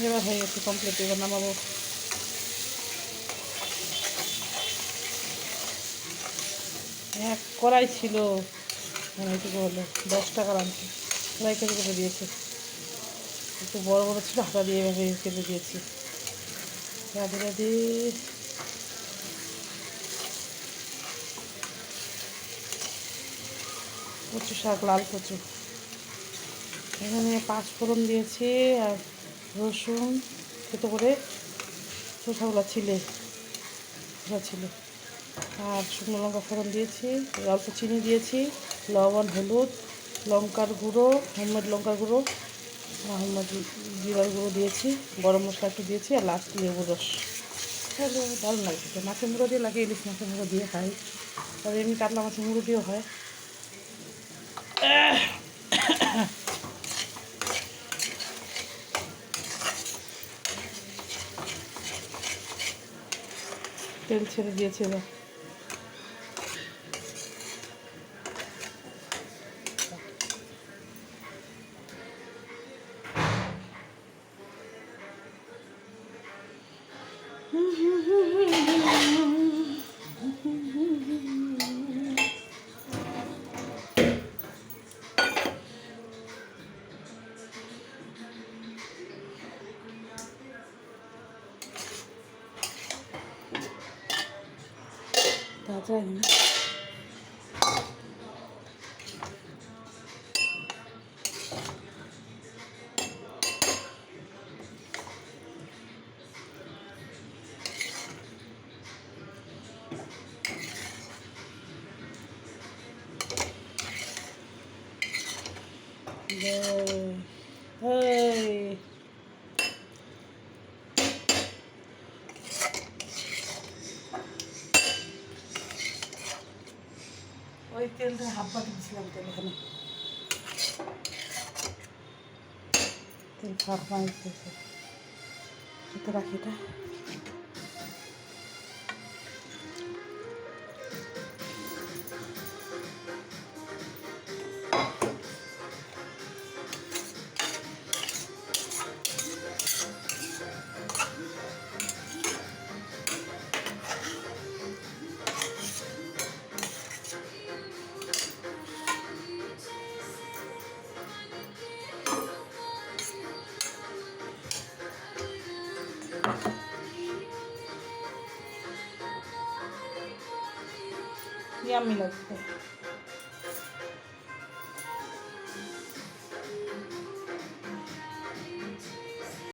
এবার হয়ে গেছে কমপ্লিট, এবার নামাবো। এক কড়াই ছিল, এইটুকু হলো 10 টাকার আনছি, কড়াই কেটে কেটে দিয়েছে, একটু বড় বড় ছিল, হাতা দিয়ে এভাবে কেটে দিয়েছি। রাধে রাধে। কচু শাক, লাল কচু, এখানে 5 ফোড়ন দিয়েছি আর রসুন ছোটো করে শসাগুলো ছিলে আর শুকনো লঙ্কা ফোড়ন দিয়েছি, অল্প চিনি দিয়েছি, লবণ, হলুদ, লঙ্কার গুঁড়ো, হোমমেড লঙ্কার গুঁড়ো, হোমমেড জিরার গুঁড়ো দিয়েছি, গরম মশলা একটু দিয়েছি আর লাস্ট লেবুর রস। তাহলে ভালো লাগছে, মাছের মুড়ো দিয়ে লাগে, ইলিশ মাছের মুড়ো দিয়ে খাই, তবে এমনি কাতলা মাছের মুড়ো দিয়েও হয়। তেল ছেড়ে দিয়েছে এবার। তাজা না, ওই তেলটা হাফ বাটি দিয়েছিলাম, তেল এখানে তেল ফাঁক দিতেছে, রাখি এটা। ইয়াম্মি লাগছে।